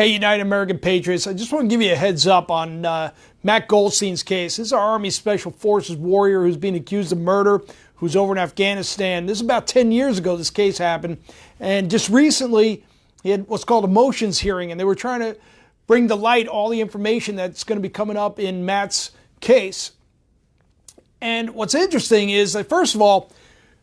Hey, United American Patriots, I just want to give you a heads up on Matt Golsteyn's case. This is our Army Special Forces warrior who's being accused of murder, who's over in Afghanistan. This is about 10 years ago this case happened. And just recently, he had what's called a motions hearing, and they were trying to bring to light all the information that's going to be coming up in Matt's case. And what's interesting is that, first of all,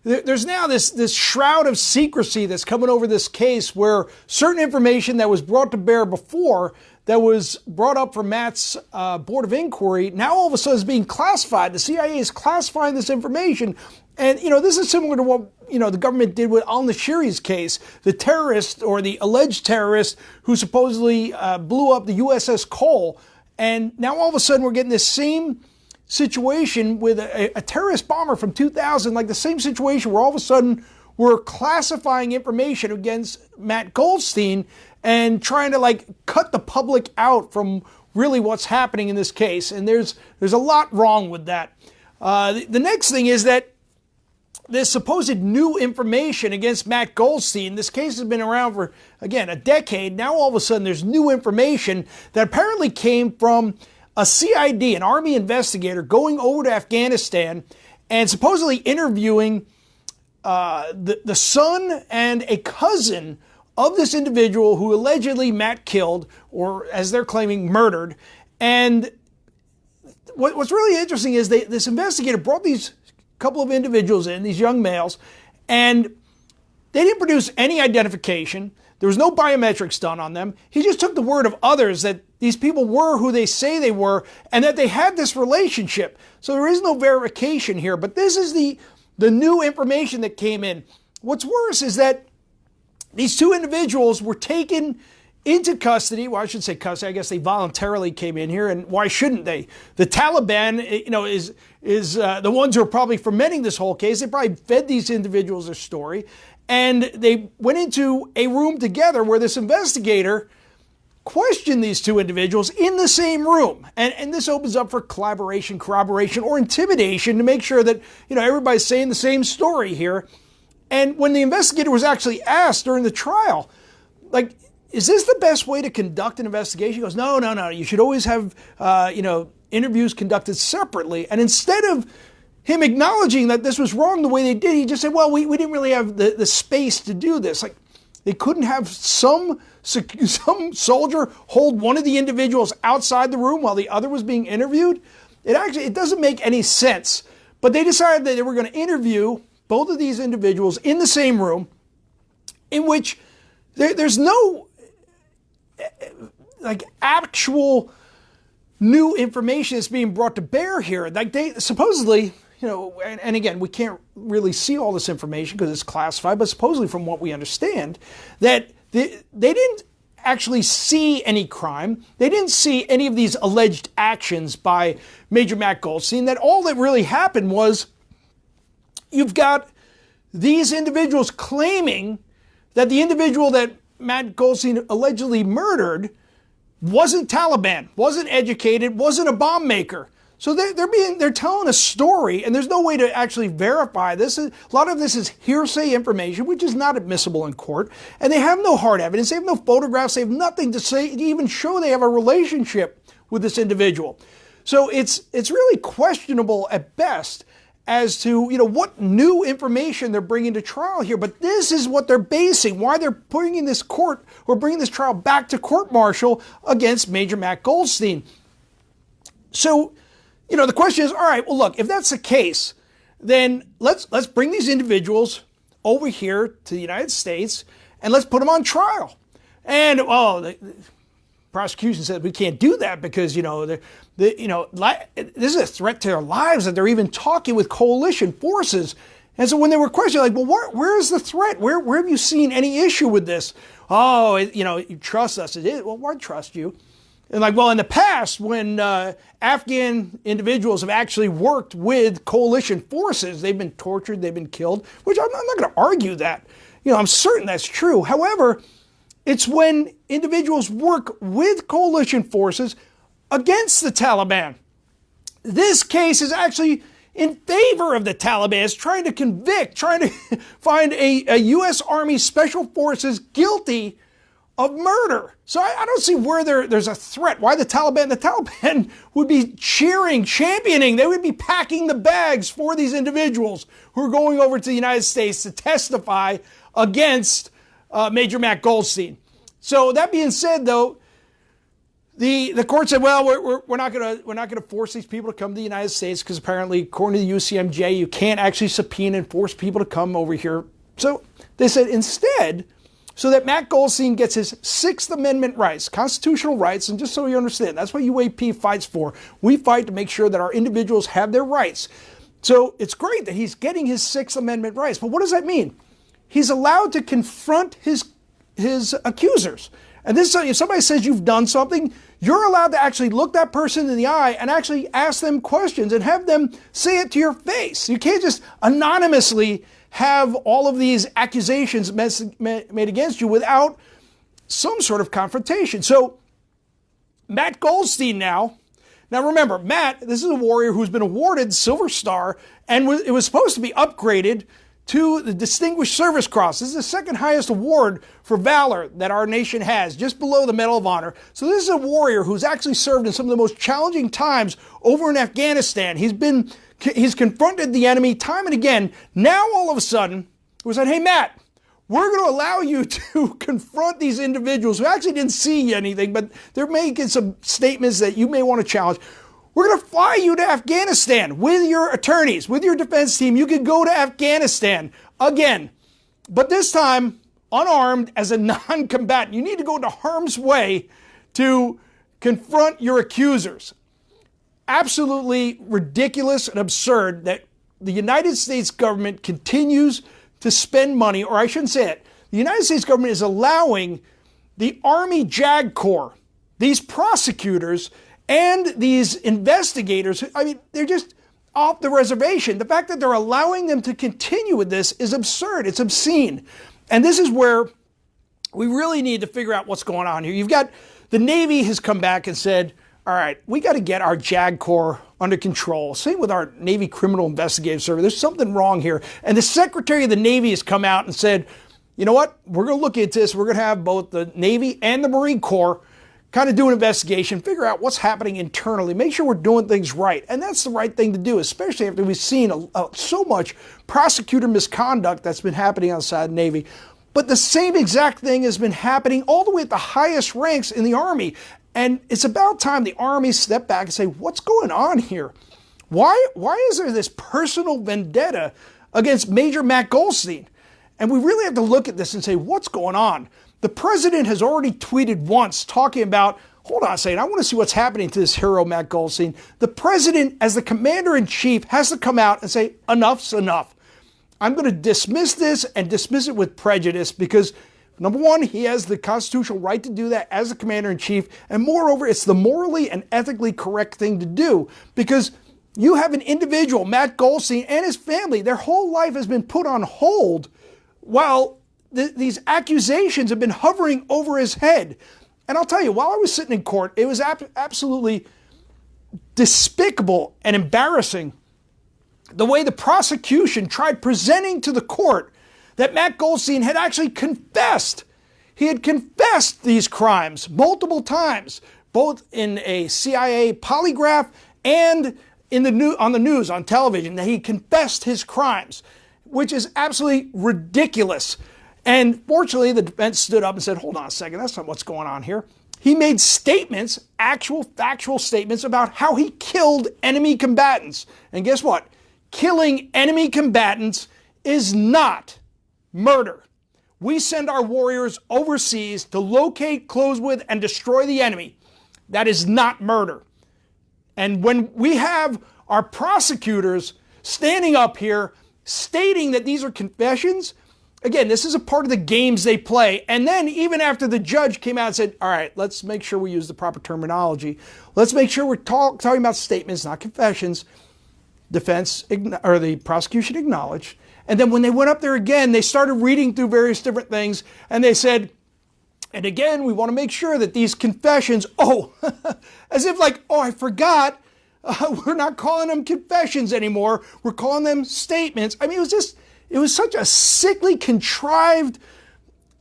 there's now this shroud of secrecy that's coming over this case where certain information that was brought to bear before, that was brought up from Matt's Board of Inquiry, now all of a sudden is being classified. The CIA is classifying this information. And, this is similar to what, the government did with al-Nashiri's case, the terrorist or the alleged terrorist who supposedly blew up the USS Cole. And now all of a sudden we're getting this same situation with a terrorist bomber from 2000, like the same situation where all of a sudden we're classifying information against Matt Golsteyn and trying to cut the public out from really what's happening in this case. And there's a lot wrong with that. The next thing is that this supposed new information against Matt Golsteyn, this case has been around for, again, a decade. Now all of a sudden there's new information that apparently came from a CID, an Army investigator, going over to Afghanistan and supposedly interviewing the son and a cousin of this individual who allegedly Matt killed, or as they're claiming, murdered. And what's really interesting is this investigator brought these couple of individuals in, these young males, and they didn't produce any identification. There was no biometrics done on them. He just took the word of others that these people were who they say they were and that they had this relationship. So there is no verification here, but this is the new information that came in. What's worse is that these two individuals were taken into custody. Well, I should say custody. I guess they voluntarily came in here, and why shouldn't they? The Taliban, is the ones who are probably fermenting this whole case. They probably fed these individuals their story. And they went into a room together where this investigator questioned these two individuals in the same room. And this opens up for collaboration, corroboration, or intimidation to make sure that, everybody's saying the same story here. And when the investigator was actually asked during the trial, is this the best way to conduct an investigation? He goes, no. You should always have, interviews conducted separately. And instead of him acknowledging that this was wrong the way they did, he just said, well, we didn't really have the space to do this. They couldn't have some soldier hold one of the individuals outside the room while the other was being interviewed. It doesn't make any sense. But they decided that they were going to interview both of these individuals in the same room, in which there's no actual new information that's being brought to bear here. They supposedly, and again, we can't really see all this information because it's classified, but supposedly from what we understand, that they didn't actually see any crime. They didn't see any of these alleged actions by Major Matt Golsteyn. That all that really happened was you've got these individuals claiming that the individual that Matt Golsteyn allegedly murdered wasn't Taliban, wasn't educated, wasn't a bomb maker. So they're telling a story, and there's no way to actually verify this. A lot of this is hearsay information, which is not admissible in court, and they have no hard evidence. They have no photographs. They have nothing to say to even show they have a relationship with this individual. So it's really questionable at best as to what new information they're bringing to trial here. But this is what they're basing, why they're bringing this trial back to court-martial against Major Matt Golsteyn. So, the question is, all right, well, look, if that's the case, then let's bring these individuals over here to the United States and let's put them on trial. And, the prosecution said we can't do that because, this is a threat to their lives that they're even talking with coalition forces. And so when they were questioned, where is the threat? Where have you seen any issue with this? Oh, you trust us. It is. Well, why trust you? And in the past, when Afghan individuals have actually worked with coalition forces, they've been tortured, they've been killed, which I'm not going to argue that. I'm certain that's true. However, it's when individuals work with coalition forces against the Taliban. This case is actually in favor of the Taliban. It's trying to find a U.S. Army Special Forces guilty of murder. So I don't see where there's a threat. Why the Taliban would be cheering, championing, they would be packing the bags for these individuals who are going over to the United States to testify against Major Matt Golsteyn. So that being said, though, the court said, well, we're not gonna force these people to come to the United States because apparently, according to the UCMJ, you can't actually subpoena and force people to come over here. So they said instead, so that Matt Golsteyn gets his Sixth Amendment rights, constitutional rights, and just so you understand, that's what UAP fights for. We fight to make sure that our individuals have their rights. So it's great that he's getting his Sixth Amendment rights, but what does that mean? He's allowed to confront his accusers. And this, if somebody says you've done something, you're allowed to actually look that person in the eye and actually ask them questions and have them say it to your face. You can't just anonymously have all of these accusations made against you without some sort of confrontation. So Matt Golsteyn now remember, Matt, this is a warrior who's been awarded Silver Star, and it was supposed to be upgraded to the Distinguished Service Cross. This is the second highest award for valor that our nation has, just below the Medal of Honor. So this is a warrior who's actually served in some of the most challenging times over in Afghanistan. He's confronted the enemy time and again. Now all of a sudden, we said, hey Matt, we're going to allow you to confront these individuals who actually didn't see anything, but they're making some statements that you may want to challenge. We're going to fly you to Afghanistan with your attorneys, with your defense team. You can go to Afghanistan again, but this time unarmed as a non-combatant. You need to go into harm's way to confront your accusers. Absolutely ridiculous and absurd that the United States government continues to spend money, or I shouldn't say it. The United States government is allowing the Army JAG Corps, these prosecutors, and these investigators, I mean, they're just off the reservation. The fact that they're allowing them to continue with this is absurd. It's obscene. And this is where we really need to figure out what's going on here. You've got the Navy has come back and said, all right, we got to get our JAG Corps under control. Same with our Navy Criminal Investigative Service. There's something wrong here. And the Secretary of the Navy has come out and said, you know what? We're going to look at this. We're going to have both the Navy and the Marine Corps kind of do an investigation, figure out what's happening internally, make sure we're doing things right. And that's the right thing to do, especially after we've seen so much prosecutor misconduct that's been happening outside the Navy. But the same exact thing has been happening all the way at the highest ranks in the Army. And it's about time the Army step back and say, what's going on here? Why is there this personal vendetta against Major Matt Golsteyn? And we really have to look at this and say, what's going on? The president has already tweeted once talking about, hold on a second, I want to see what's happening to this hero, Matt Golsteyn. The president, as the commander-in-chief, has to come out and say, enough's enough. I'm going to dismiss this and dismiss it with prejudice because, number one, he has the constitutional right to do that as the commander-in-chief. And moreover, it's the morally and ethically correct thing to do because you have an individual, Matt Golsteyn, and his family. Their whole life has been put on hold while these accusations have been hovering over his head. And I'll tell you, while I was sitting in court, it was absolutely despicable and embarrassing the way the prosecution tried presenting to the court that Matt Golsteyn had actually confessed. He had confessed these crimes multiple times, both in a CIA polygraph and on the news, on television, that he confessed his crimes, which is absolutely ridiculous. And fortunately, the defense stood up and said, hold on a second, that's not what's going on here. He made statements, actual factual statements about how he killed enemy combatants. And guess what? Killing enemy combatants is not murder. We send our warriors overseas to locate, close with, and destroy the enemy. That is not murder. And when we have our prosecutors standing up here stating that these are confessions, again, this is a part of the games they play. And then even after the judge came out and said, all right, let's make sure we use the proper terminology. Let's make sure we're talking about statements, not confessions. The prosecution acknowledged. And then when they went up there again, they started reading through various different things. And they said, and again, we want to make sure that these confessions, as if like, I forgot. We're not calling them confessions anymore. We're calling them statements. I mean, it was such a sickly, contrived,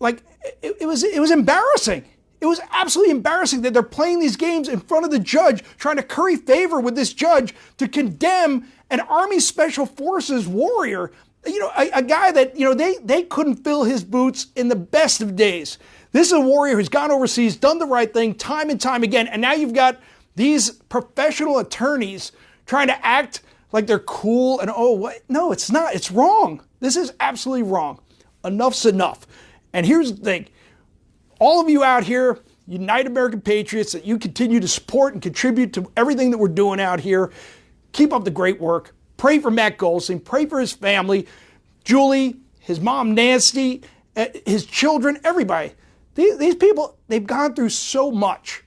like it was embarrassing. It was absolutely embarrassing that they're playing these games in front of the judge, trying to curry favor with this judge to condemn an Army Special Forces warrior, a guy that, they couldn't fill his boots in the best of days. This is a warrior who's gone overseas, done the right thing time and time again, and now you've got these professional attorneys trying to act like they're cool and, no, it's not. It's wrong. This is absolutely wrong. Enough's enough. And here's the thing. All of you out here, United American Patriots, that you continue to support and contribute to everything that we're doing out here, keep up the great work. Pray for Matt Golsteyn. Pray for his family, Julie, his mom Nancy, his children, everybody. These people, they've gone through so much.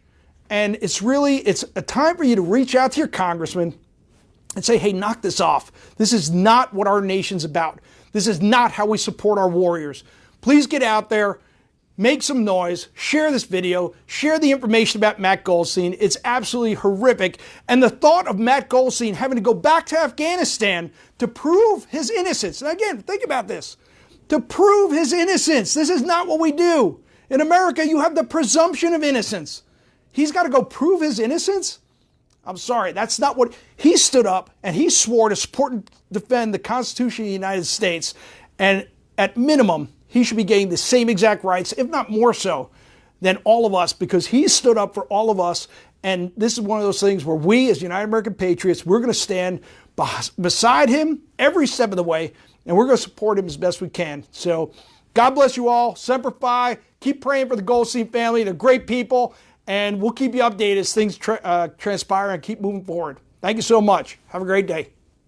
And it's a time for you to reach out to your congressman and say, hey, knock this off. This is not what our nation's about. This is not how we support our warriors. Please get out there. Make some noise, share this video, share the information about Matt Golsteyn. It's absolutely horrific. And the thought of Matt Golsteyn having to go back to Afghanistan to prove his innocence. And again, think about this. To prove his innocence. This is not what we do. In America, you have the presumption of innocence. He's got to go prove his innocence? I'm sorry, that's not what... He stood up and he swore to support and defend the Constitution of the United States. And at minimum, he should be getting the same exact rights, if not more so, than all of us, because he stood up for all of us. And this is one of those things where we, as United American Patriots, we're going to stand beside him every step of the way, and we're going to support him as best we can. So God bless you all. Semper Fi. Keep praying for the Golsteyn family. They're great people, and we'll keep you updated as things transpire and keep moving forward. Thank you so much. Have a great day.